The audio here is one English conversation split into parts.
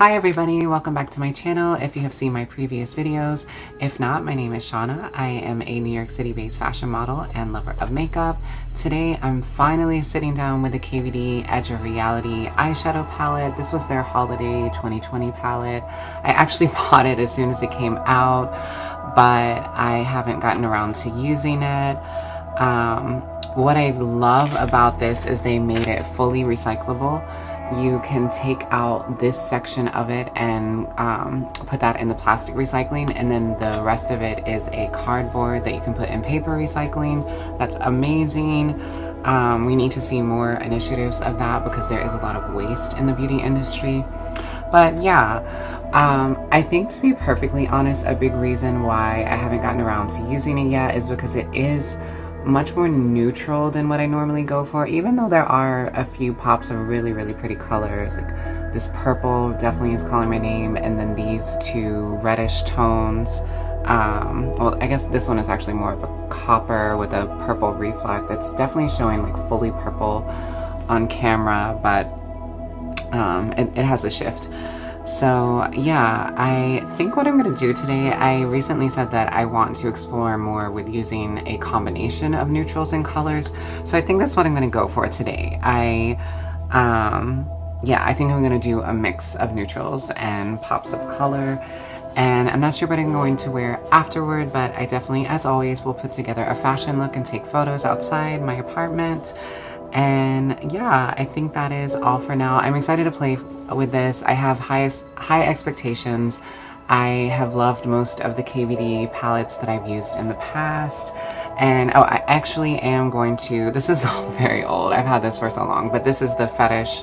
Hi everybody, welcome back to my channel. If you have seen my previous videos, if not, my name is Shauna. I am a New York City based fashion model and lover of makeup. Today I'm finally sitting down with the KVD Edge of Reality eyeshadow palette. This was their holiday 2020 palette. I actually bought it as soon as it came out, but I haven't gotten around to using it. What I love about this is they made it fully recyclable. You can take out this section of it and put that in the plastic recycling, and then the rest of it is a cardboard that you can put in paper recycling. That's amazing. We need to see more initiatives of that because there is a lot of waste in the beauty industry. But yeah, I think, to be perfectly honest, a big reason why I haven't gotten around to using it yet is because it is much more neutral than what I normally go for, even though there are a few pops of really, really pretty colors. Like this purple definitely is calling my name, and then these two reddish tones. Well, I guess this one is actually more of a copper with a purple reflect. It's definitely showing like fully purple on camera, but it has a shift. So yeah, I think what I'm going to do today, I recently said that I want to explore more with using a combination of neutrals and colors. So I think that's what I'm going to go for today. I think I'm going to do a mix of neutrals and pops of color. And I'm not sure what I'm going to wear afterward, but I definitely, as always, will put together a fashion look and take photos outside my apartment. And yeah, I think that is all for now. I'm excited to play with this. I have high expectations. I have loved most of the KVD palettes that I've used in the past. And oh, I actually am going to, this is very old, I've had this for so long, but this is the Fetish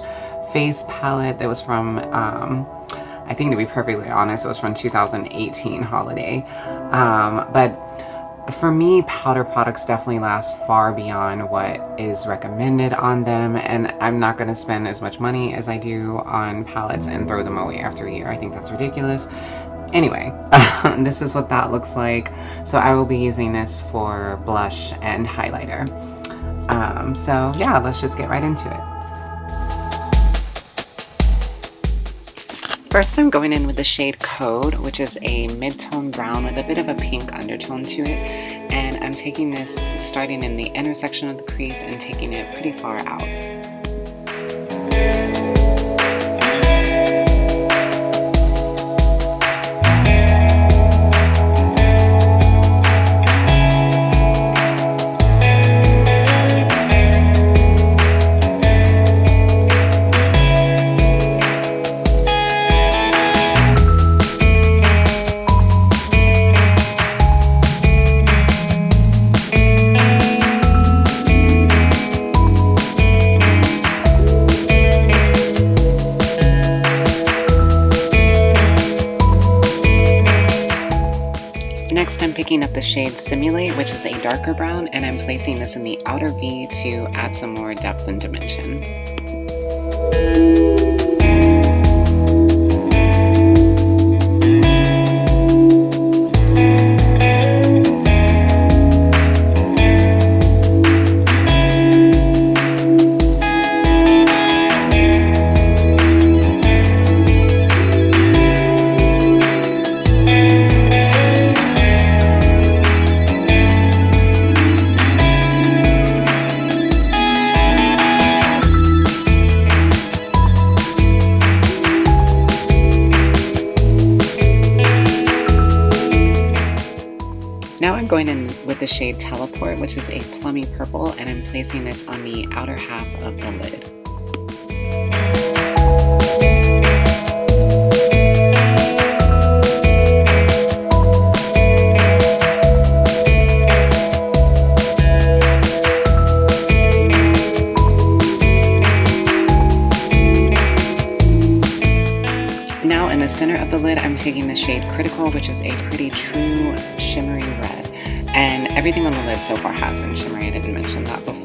Face palette that was from, I think, to be perfectly honest, it was from 2018 holiday. But for me, powder products definitely last far beyond what is recommended on them, and I'm not going to spend as much money as I do on palettes and throw them away after a year. I think that's ridiculous. Anyway, this is what that looks like. So I will be using this for blush and highlighter. So yeah, let's just get right into it. First, I'm going in with the shade Code, which is a mid-tone brown with a bit of a pink undertone to it. And I'm taking this, starting in the intersection of the crease and taking it pretty far out. Next, I'm picking up the shade Simulate, which is a darker brown, and I'm placing this in the outer V to add some more depth and dimension. Now I'm going in with the shade Teleport, which is a plummy purple, and I'm placing this on the outer half of the lid. Now in the center of the lid, I'm taking the shade Critical, which is a pretty true shimmery red. And everything on the lid so far has been shimmery, I didn't mention that before.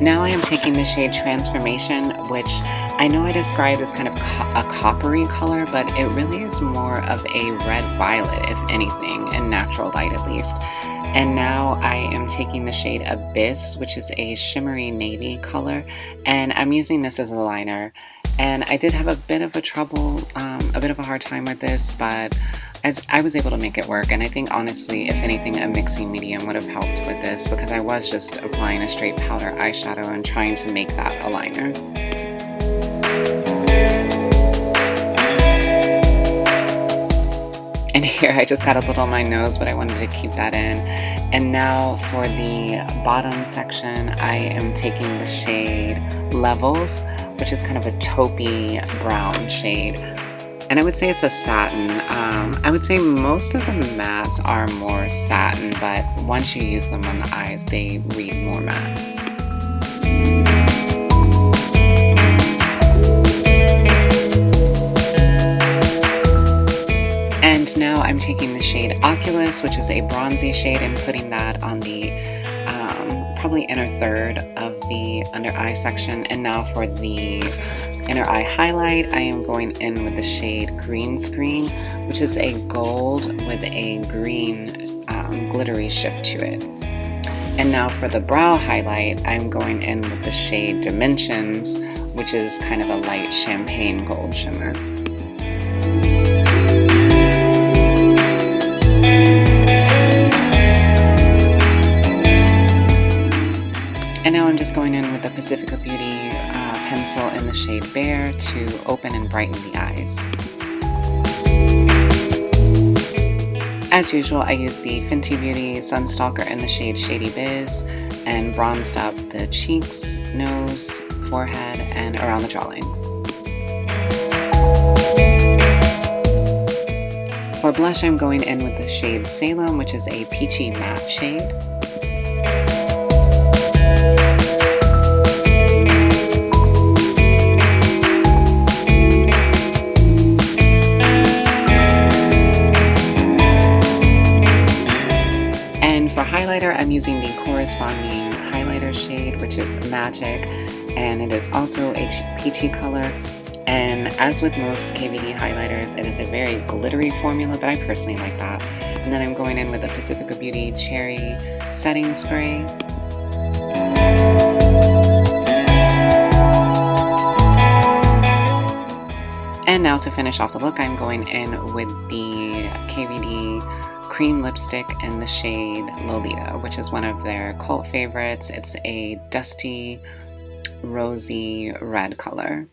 Now I am taking the shade Transformation, which I know I described as kind of a coppery color, but it really is more of a red violet, if anything, in natural light at least. And now I am taking the shade Abyss, which is a shimmery navy color, and I'm using this as a liner. And I did have a bit of a hard time with this, but as I was able to make it work. And I think honestly, if anything, a mixing medium would have helped with this, because I was just applying a straight powder eyeshadow and trying to make that a liner. And here I just got a little on my nose, but I wanted to keep that in. And now for the bottom section, I am taking the shade Levels, which is kind of a taupey brown shade. And I would say it's a satin. I would say most of the mattes are more satin, but once you use them on the eyes, they read more matte. And now I'm taking the shade Oculus, which is a bronzy shade, and putting that on the probably inner third of the under eye section. And now for the inner eye highlight, I am going in with the shade Green Screen, which is a gold with a green glittery shift to it. And now for the brow highlight, I'm going in with the shade Dimensions, which is kind of a light champagne gold shimmer. And now I'm just going in with the Pacifica Beauty pencil in the shade Bare to open and brighten the eyes. As usual, I used the Fenty Beauty Sunstalker in the shade Shady Biz and bronzed up the cheeks, nose, forehead, and around the jawline. For blush, I'm going in with the shade Salem, which is a peachy matte shade. I'm using the corresponding highlighter shade, which is Magic, and it is also a peachy color. And as with most KVD highlighters, it is a very glittery formula, but I personally like that. And then I'm going in with the Pacifica Beauty Cherry Setting Spray. And now to finish off the look, I'm going in with the KVD cream lipstick in the shade Lolita, which is one of their cult favorites. It's a dusty, rosy red color.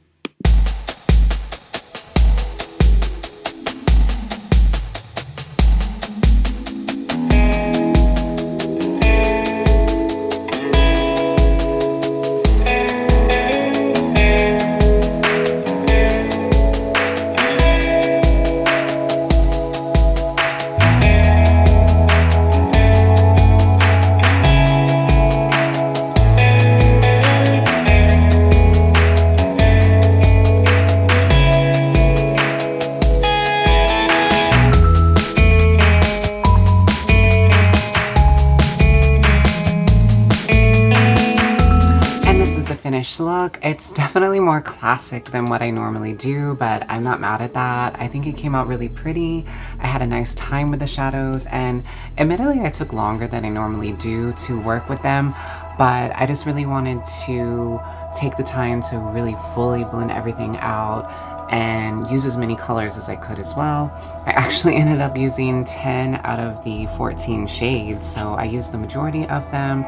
Finished look. It's definitely more classic than what I normally do, but I'm not mad at that. I think it came out really pretty. I had a nice time with the shadows, and admittedly I took longer than I normally do to work with them, but I just really wanted to take the time to really fully blend everything out and use as many colors as I could as well. I actually ended up using 10 out of the 14 shades, so I used the majority of them.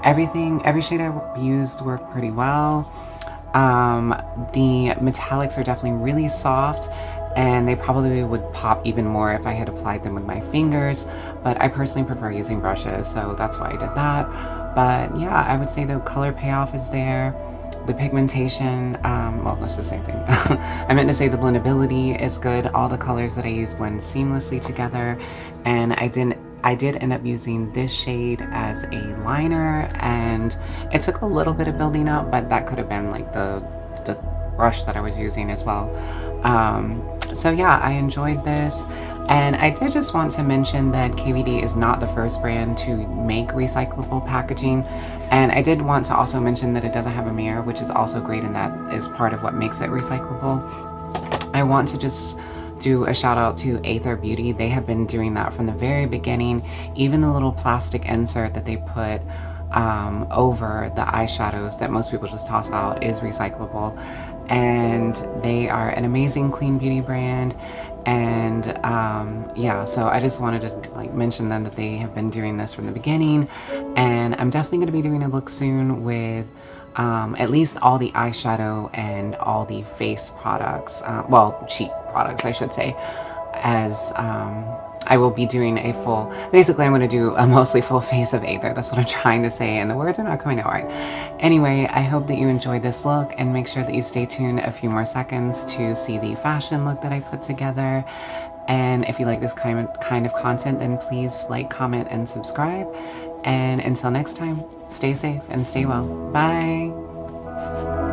Every shade I used worked pretty well. The metallics are definitely really soft, and they probably would pop even more if I had applied them with my fingers, but I personally prefer using brushes, so that's why I did that. But yeah, I would say the color payoff is there. The pigmentation, well, that's the same thing. I meant to say the blendability is good. All the colors that I use blend seamlessly together, and I did end up using this shade as a liner, and it took a little bit of building up, but that could have been like the brush that I was using as well. So yeah, I enjoyed this, And I did just want to mention that KVD is not the first brand to make recyclable packaging. And I did want to also mention that it doesn't have a mirror, which is also great, and that is part of what makes it recyclable. I want to just do a shout out to Aether Beauty. They have been doing that from the very beginning. Even the little plastic insert that they put over the eyeshadows that most people just toss out is recyclable. And they are an amazing clean beauty brand. And yeah, so I just wanted to like mention them, that they have been doing this from the beginning. And I'm definitely going to be doing a look soon with at least all the eyeshadow and all the face products, well, cheap products I should say, as I will be doing a full, basically I'm going to do a mostly full face of Aether. That's what I'm trying to say, and the words are not coming out right. Anyway, I hope that you enjoyed this look, and make sure that you stay tuned a few more seconds to see the fashion look that I put together. And if you like this kind of content, then please like, comment, and subscribe. And until next time, stay safe and stay well. Bye!